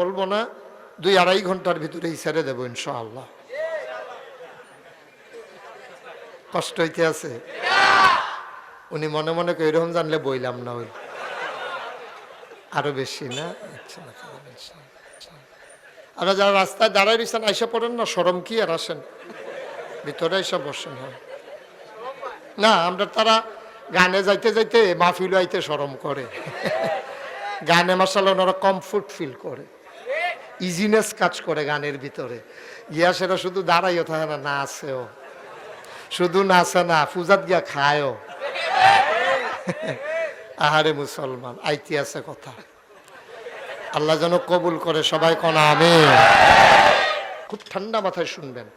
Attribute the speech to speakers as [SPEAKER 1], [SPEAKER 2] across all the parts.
[SPEAKER 1] বলবো না, 2-2.5 ঘন্টার ভিতরেই ছেড়ে দেবো ইনশাআল্লাহ। কষ্ট হইতে আছে? উনি মনে মনে করে এরকম জানলে বইলাম না, ওই আরো বেশি না। আচ্ছা, আমরা যারা রাস্তায় দাঁড়ায় রয়েছেন আইসা পড়েন না, শরম কি আর, আসেন ভিতরে এসে বসেন। হয় না, আমরা তারা গানে যাইতে যাইতে মাহফিল আইতে শরম করে। গানে মাসাল্লাহ ওনারা কমফোর্ট ফিল করে, ইজিনেস কাজ করে গানের ভিতরে গিয়া। সেটা শুধু দাঁড়াইও থাকে না, নাচেও, শুধু নাচে না, পূজাত গিয়া খায়ও। আহারে মুসলমান, আইতি আছে কথা। আল্লাহ যেন কবুল করে, সবাই কোন আমিন। খুব ঠান্ডা মাথায় শুনবেন,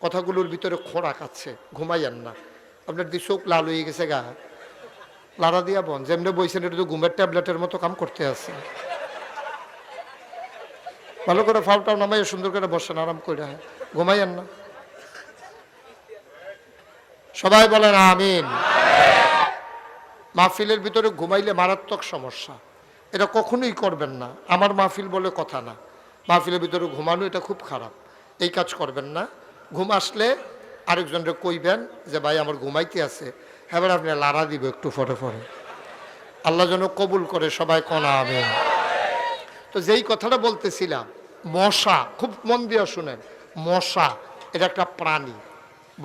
[SPEAKER 1] কথাগুলোর ভিতরে খোরাক আছে, ঘুমাইয়েন না। আপনার দি চোখ লাল হয়ে গেছে, গা লাড়া দিয়া বন, যেমনি বইছেন এটা তো ঘুমের ট্যাবলেটের মতো কাম করতে আছে। ভালো করে ফাউটাও নামাইয়া সুন্দর করে বসেন, আরাম করে, ঘুমাইয়েন না। সবাই বলেন আমিন। মাহফিলের ভিতরে ঘুমাইলে মারাত্মক সমস্যা, এটা কখনোই করবেন না। আমার মাহফিল বলে কথা না, মাহফিলের ভিতরে ঘুমানো এটা খুব খারাপ, এই কাজ করবেন না। ঘুম আসলে আরেকজনকে কইবেন যে ভাই আমার ঘুমাইতে আছে, হ্যাঁ আপনি লাড়া দিব একটু পরে পরে। আল্লাহ যেন কবুল করে, সবাই কোন আমিন। তো যেই কথাটা বলতেছিলাম, মশা, খুব মন দিয়ে শুনেন। মশা এটা একটা প্রাণী,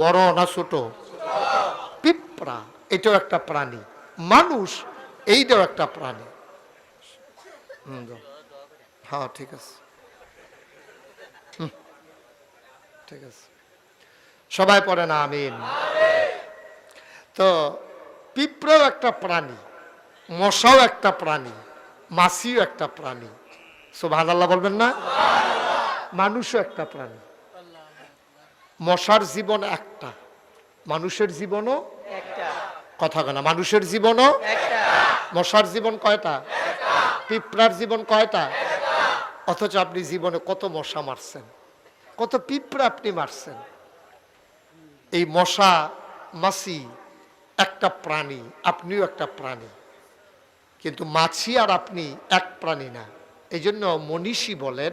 [SPEAKER 1] বড় না ছোট? পিঁপড়া এটাও একটা প্রাণী। মানুষ এইটাও একটা প্রাণী। হ্যাঁ ঠিক আছে, ঠিক আছে, সবাই পড়েন আমিন। তো পিঁপড়াও একটা প্রাণী, মশাও একটা প্রাণী, মাছিও একটা প্রাণী। সুবহানাল্লাহ বলবেন না? মানুষও একটা প্রাণী। মশার জীবন একটা, মানুষের জীবনও একটা। কথা কয় না, মানুষের জীবনও একটা, মশার জীবন কয়টা? পিঁপড়ার জীবন কয়টা? অথচ আপনি জীবনে কত মশা মারছেন, কত পিঁপড়া আপনি মারছেন। এই মশা মাছি একটা প্রাণী, আপনিও একটা প্রাণী, কিন্তু মাছি আর আপনি এক প্রাণী না। এই জন্য মনীষী বলেন,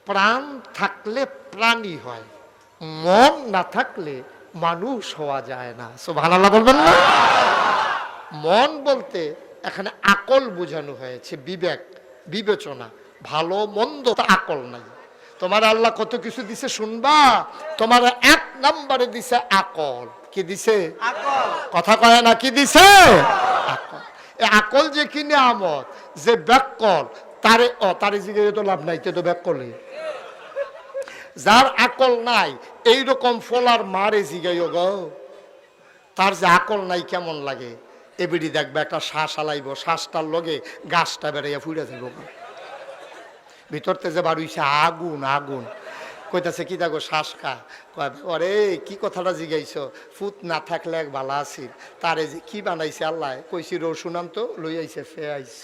[SPEAKER 1] প্রাণ থাকলে প্রাণী হয়, মন না থাকলে মানুষ হওয়া যায় না। সুবহানাল্লাহ বলবেন না? মন বলতে এখানে আকল বোঝানো হয়েছে, বিবেক, বিবেচনা, ভালো মন্দ আকল নাই। তোমার আল্লাহ কত কিছু দিছে শুনবা, তোমার 1 নম্বরে দিছে আকল। কি দিছে? আকল। কথা কয় না, কি দিছে? আকল। এই আকল যে কি নিয়ামত, যে ব্যাকল তারে তারে জিজ্ঞেস তো লাভ নাই, তো ব্যাকলে। যার আকল নাই এইরকম ফলার মারে জিগাইও গো, তার যে আকল নাই কেমন লাগে। এবিডি দেখবে একটা শ্বাস আলাইব, শ্বাসটার লগে গাছটা বেড়াইয়া ফুড়ে যাইব, ভিতরতে যে বাড়ুইছে আগুন আগুন। কইতাছে কি দেখো শ্বাস খা, আরে কি কথাটা জিগাইছ, ফুত না থাকলে এক বালা আছিল, তারে যে কি বানাইছে আল্লাহ, কইছি রসুন আনতো, লই আইছে ফেয়াইস।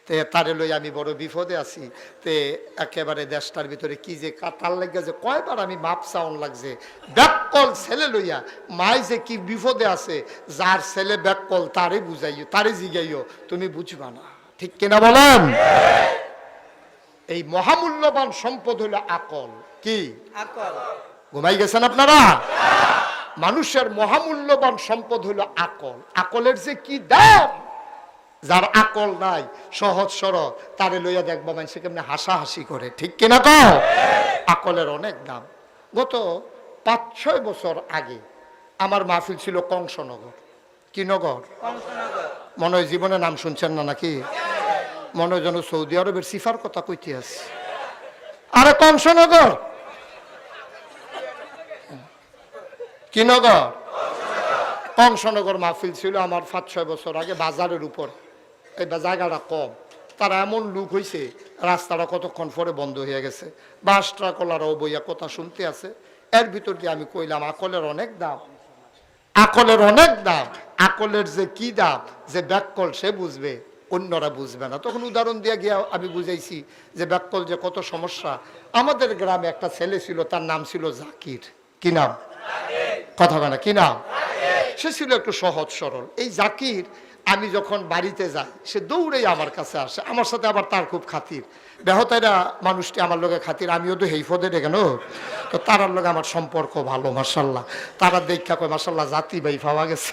[SPEAKER 1] তে তারে লই আমি বড় বিপদে আছি। তে একেবারে দেশটার ভিতরে কি যে তার লাগে যে কয়বার আমি মাপ চাউন লাগছে, ব্যাককল ছেলে লইয়া মাই যে কি বিপদে আছে, যার ছেলে ব্যাককল তারে বুঝাইও, তারে জিগাইও, তুমি বুঝবা না। ঠিক কিনা বলেন? এই মহামূল্যবান সম্পদ হলো আকল। কি আকল? ঘুমাই গেছেন আপনারা? মানুষের মহামূল্যবান সম্পদ হলো আকল। আকলের যে কি দাম, যার আকল নাই সহজ সরল, তারে লইয়া দেখবা মানুষ কেমনে হাসাহাসি করে। ঠিক কিনা তো? আকলের অনেক দাম। গত 5-6 বছর আগে আমার মাহফিল ছিল কংসনগর। কি নগর? মনে হয় জীবনে নাম শুনছেন না নাকি? মনে হয় যেন সৌদি আরবের সিফার কথা কইতে আছে। আরে কংসনগর কি নগর? কংসনগর মাহফিল ছিল আমার 5-6 বছর আগে, বাজারের উপর। এই জায়গাটা কম, তারা এমন লোক হয়েছে, রাস্তাটা কতক্ষণ পরে বন্ধ হয়ে গেছে, বাস ট্রাকলারাও বইয়া কথা শুনতে আছে। এর ভিতর দিয়ে আমি কইলাম আকলের অনেক দাম, আকলের অনেক দাম। আকলের যে কি দাম, যে ব্যাককল সে বুঝবে, অন্যরা বুঝবে না। তখন উদাহরণ দিয়ে গিয়া আমি বুঝাইছি যে ব্যাককল যে কত সমস্যা। আমাদের গ্রামে একটা ছেলে ছিল, তার নাম ছিল জাকির। কি নাম? কথা বলে কি নাম? সে ছিল একটু সহজ সরল। এই জাকির আমি যখন বাড়িতে যাই সে দৌড়েই আমার কাছে আসে, আমার সাথে আবার তার খুব খাতির। বেহতাইরা মানুষটি আমার লগে খাতির, আমিও তো হেই ফদে কেন, তো তারার লগে আমার সম্পর্ক ভালো মাশাল্লাহ। তারা দেখা কয় মাশাল্লাহ জাতি ভাই পাওয়া গেছে।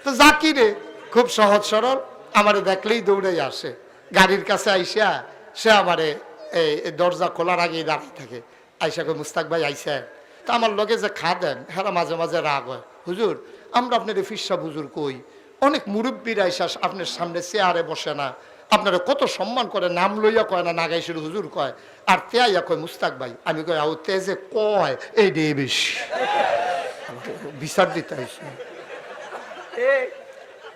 [SPEAKER 1] তো জাকিরে খুব সহজ সরল, আমারে দেখলেই দৌড়ে আসে। গাড়ির কাছে আইসা সে আমারে এই দরজা খোলার আগেই দাঁড়িয়ে থাকে। আইসা কই মুস্তাক ভাই আইসেন। তা আমার লগে যে খা দেন হেরা মাঝে মাঝে রাগ হয়, হুজুর আমরা আপনার ফিরসা হুজুর কই, অনেক মুরব্বীরা আইসা আপনার সামনে চেয়ারে বসে না, আপনারা কত সম্মান করে, নাম লইয়া কয় না, নাগাইশের হুজুর কয়, আর তেয়াইয়া কয় মুস্তাক ভাই। আমি কই আও তে যে কয় এই ডে বেশি বিচার দিতে আইসি,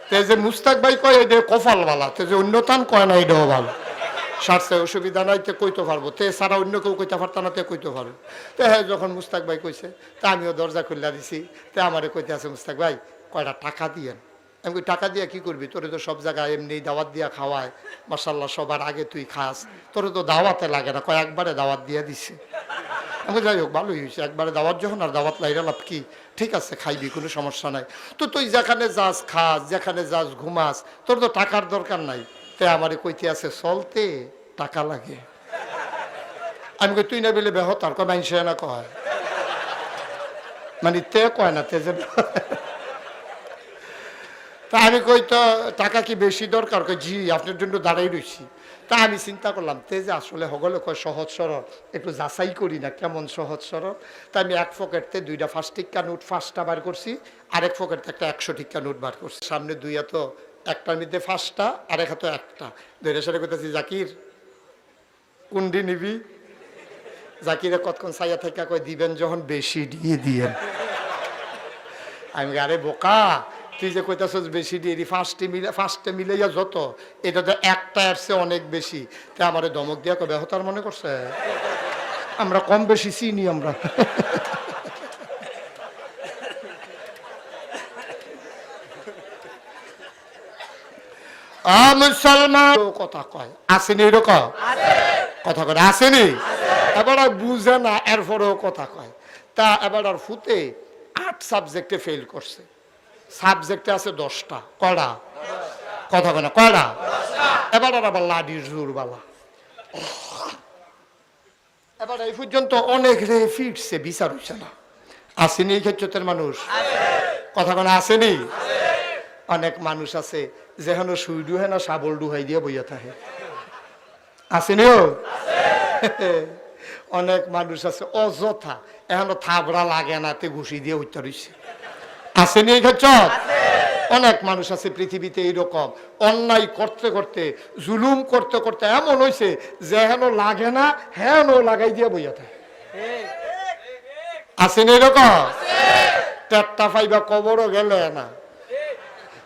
[SPEAKER 1] তে যে মুস্তাক ভাই কয় এই ডে কপাল বালা, তে যে অন্যতান কয় না এইটাও ভালো, সারছে অসুবিধা নাই, তে কইতে পারবো, তে সারা অন্য কেউ কইতে পারত না, তে কইতে পারবো। তো হ্যাঁ যখন মুস্তাক ভাই কইছে তা আমিও দরজা খুল্লা দিছি। তে আমারে কইতে আছে মুস্তাক ভাই কয়টা টাকা দিয়েন। আমি কই টাকা দিয়া কি করবি, তোরে তো সব জায়গায় এমনি দাওয়াত দিয়া খাওয়ায়, মাশাল্লাহ সবার আগে তুই খাস, তোরে তো দাওয়াতে লাগে না, কয় একবারে দাওয়াত দিয়া দিছে। আমি যাই হোক ভালোই হয়েছে, একবারে দাওয়াত যখন আর দাওয়াত লাইরা লাভ কি, ঠিক আছে খাইবি কোনো সমস্যা নাই। তো তুই যেখানে যাস খাস, যেখানে যাস ঘুমাস, তোর তো টাকার দরকার নাই। তে আমারে কইতে আছে চলতে টাকা লাগে। আমি কই তুই না বলে বেহতার কয় মাইনসে না কয়, মানে তে কয় না তে যে। তা আমি কই তো টাকা কি বেশি দরকার, কই জি আপনার জন্য দাঁড়াই রয়েছি। তা আমি চিন্তা করলাম তে যে আসলে হগলে কয় সহজ সরল, একটু যাচাই করি না কেমন সহজ সরল। তা আমি এক পকেটতে 2টা 5 টিক্কা নোট 5টা বার করছি, আরেক পকেটতে একটা 100 টিক্কা নোট বার করছি। সামনে 2 হাত, একটার মধ্যে 5টা, আরেক হাতে 1টা। ধরে সাথে কইতেছি জাকির কুন্ডি নিবি। জাকিরে কতক্ষণ চাইয়া থেকে কয় দিবেন যখন বেশি দিয়ে দিয়েন। আমি আরে বোকা, তুই যে কইতাছস বেশি দিয়ে দি, 5টে মিলাইয়া যত, এটা তো একটা আসছে অনেক বেশি। তা আমারে ধমক দিয়া কবে হতার মনে করছে আমরা কম বেশি চিনি আমরা। মুসলমান কথা কয় আসেনি, এরকম কথা কয় আসেনি, এবার বুঝে না এরপরেও কথা কয়। তা এবার আর ফুতে 8 সাবজেক্টে ফেল করছে, সাবজেক্টে আছে 10টা, কয়টা কথা কয় না কয়টা, এবার আর আবার লাডির জোরবালা। এবার এই পর্যন্ত অনেক রে ফিরছে, বিচার হইছে না। আসেনি এই ক্ষেত্রের মানুষ কথা কয় না আসেনি। অনেক মানুষ আছে যেখানে সুই ডুহে না শাবল ডুহাই দিয়ে বইয়া থাকে, আসেনিও। অনেক মানুষ আছে অযথা এখনো থাবড়া লাগে না তে ঘুষি দিয়ে হইতে রইছে, আসেনি এই ক্ষেত্র। অনেক মানুষ আছে পৃথিবীতে এইরকম অন্যায় করতে করতে, জুলুম করতে করতে এমন হয়েছে যে হেন লাগে না হেন লাগাই দিয়ে বইয়া থাকে, আসেনি এরকম। টেট্টা পাইবা কবরও গেলে না,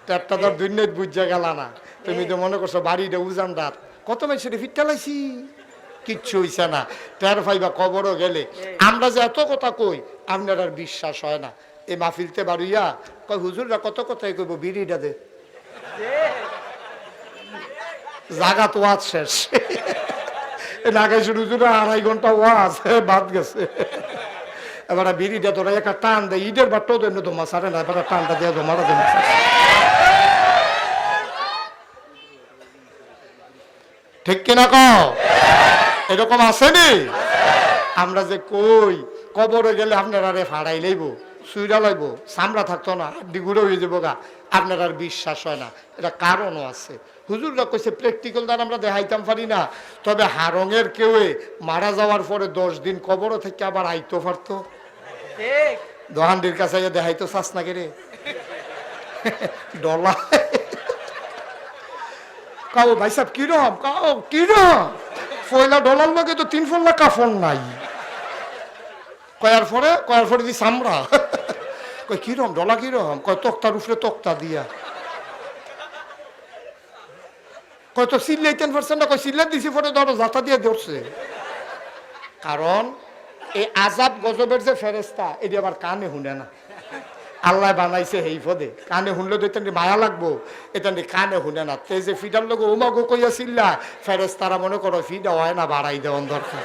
[SPEAKER 1] টেট্টা তোর দুর্নীতি বুঝা গেল না, তুমি তো মনে করছো বাড়িটা উজান রাত কত মেসে ফিটটা লাইছি, কিচ্ছু হইছে না, টের পাইবা কবরও গেলে। আমরা যে এত কথা কই আপনার আর বিশ্বাস হয় না। এই মাহফিলতে বাড়িয়া কয় হুজুররা কত কথাই কইব, বিড়িটা দে, জাগাত ওয়াজ শেষ। নাগাইছে হুজুরা 2.5 ঘন্টা ওয়াজ বাদ গেছে। এবার বিড়িটা তোরা একটা টান দেয়, ঈদের বারটাও দেন তোমার সারে না, এবার টানটা দিয়ে তোমার দেন। ঠিক কিনা কও, এরকম আসেনি। আমরা যে কই কবরে গেলে আপনারা আরে ফাড়াই লইব, সুইরা লইব, চামড়া থাকতো না, হাড্ডি গুঁড়ো হয়ে যাবো গা, আপনার আর বিশ্বাস হয় না। এটা কারণও আছে, হুজুররা কইছে প্র্যাকটিক্যাল দ্বারা আমরা দেখাইতাম পারি না, তবে হারঙের কেউ মারা যাওয়ার পরে 10 দিন কবর থেকে আবার আইতো পারতো, দোহান্ডির কাছে দেখাইতো চাস না কে রে ডলা। কাও ভাই সাহেব কিরম, কাও কিরম, পয়লা ডলার লগে তো 3 ফল্লা কাফন নাই, কয়ার পরে দি চামড়া, কয় কিরম ডলা কিরম, কয় তক্তার উপরে তক্তা দিয়া, কয় তো চিল্লাইতেন পারছেন না, কয় চিল্লাই দিছি পরে ধরো জাতা দিয়ে ধরছে। কারণ এই আজাব গজবের যে ফেরেস্তা এটি আবার কানে শুনে না, আল্লাহ বানাইছে হেই পদে, কানে শুনলে তো এটা মায়া লাগবো, এটা কানে শুনে না। তে যে ফিডার লোক ওমাগো কইয়া চিল্লা, ফেরেস্তারা মনে করো ফিডা হয় না, বাড়াই দেওয়ান দরকার।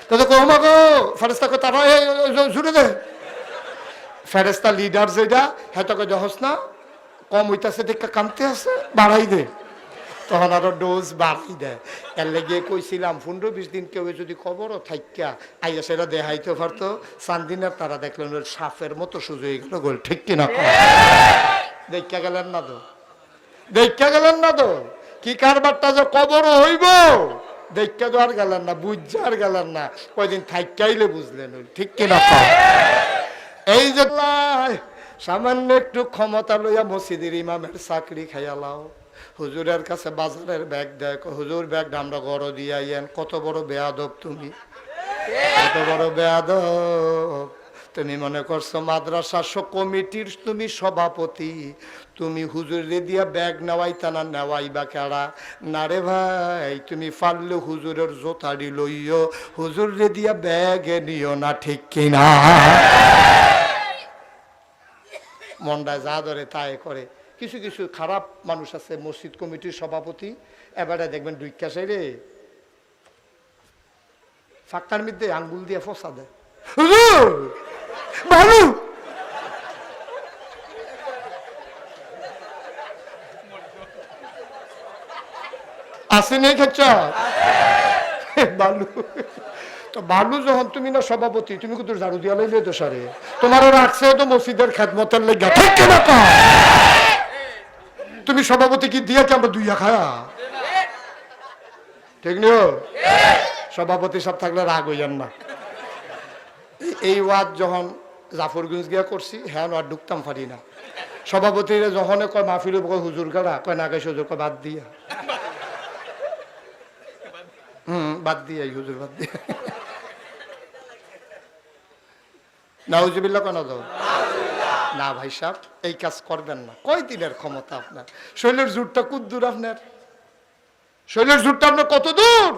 [SPEAKER 1] তাদের ওমাগো ফেরেস্তা কই তারা জুড়ে দে, ফেরেস্তা লিডার যেটা হেতকে যহস না কম হইতাছে দেখে কামতে আছে বাড়াই দে, তখন আরো ডোজ বাড়াই দেয়। এর লেগে কইছিলাম 15-20 দিন কেউ যদি খবরও থাইকা আইয়া সেটা দেখাইতে পারতো, চান্দিনের তারা দেখলেন সাপের মতো সুযোগ হয়ে গেল গোল, ঠিক কিনা? দেখা গেলেন না তো, দেখা গেলেন না তো কি কারবারটা যে কবরও হইব, দেখা তো আর গেলেন না, বুঝছে আর গেলেন না, কয়দিন থাইকাইলে বুঝলেন, ঠিক কিনা? এই যে সামান্য একটু ক্ষমতা লইয়া মসজিদের ইমামের চাকরি খাইয়ালাও, হুজুরের কাছে বাজারের ব্যাগ দেয়, হুজুর ব্যাগটা আমরা গড় দিয়ে আইয়েন। কত বড় বেয়াদব তুমি, কত বড় বেয়াদব তুমি। মনে করছো মাদ্রাসা কমিটির তুমি সভাপতি, তুমি হুজুরে দিয়া ব্যাগ নেওয়াইতা না, নেওয়াইবা কেডা? না রে ভাই, তুমি পারলে হুজুরের জোতাড়ি লইও, হুজুরে দিয়া ব্যাগে নিও না, ঠিক কিনা? মনটায় যা ধরে তাই করে। কিছু কিছু খারাপ মানুষ আছে মসজিদ কমিটির সভাপতি, এবারে দেখবেন দুইকা সাইরে ফাঁকার মধ্যে আঙ্গুল দিয়ে ফসা দেয়, ভালো আসে নেই খাচ্ছ বালু। তো বালু যখন তুমি না সভাপতি, তুমি কিন্তু ঝাড়ু দিয়া লাইলে তো সারে, তোমার রাখছে তো মসজিদের খেদমতের লেগে, ঠিক কিনা? তুমি সভাপতি কি দিয়ে কি আমরা দুইয়া খায়া, ঠিক নিও? সভাপতি সব থাকলে রাগ হইয়ান না। এই ওয়াজ যখন জাফরগঞ্জ গিয়া করছি, হ্যাঁ আর ঢুকতাম পারি না। সভাপতিরা যখন কয় মাহফিল কয় হুজুর গাড়া, কয় না গাইছে হুজুর, কয় বাদ দিয়া, বাদ দিয়া হুজুর, বাদ দিয়া। নাউজুবিল্লাহ কেন দাও না ভাই সাহেব, এই কাজ করবেন না। কয় দিনের ক্ষমতা আপনার? শৈলের জোরটা কত দূর আপনার? শৈলের জোরটা আপনার কত দূর?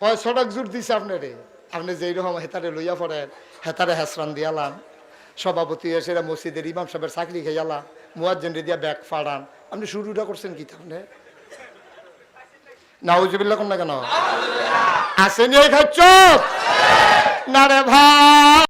[SPEAKER 1] কয় সড়ক জোর দিছে আপনারে? আপনি যেই রকম হেতারে লইয়া পড়েন, হেতারে হেসরান দিয়ালাম, সভাপতি এসে মসজিদের ইমাম সাহেবের চাকরি খাইয়ালাম, মুয়াজ্জিন দিয়া ব্যাগ ফাড়ান, আপনি শুরুটা করছেন কি তাহলে? নাউজুবিল্লাহ কোন না কেন? আসেনি এই খাচ্ছ না রে ভাই।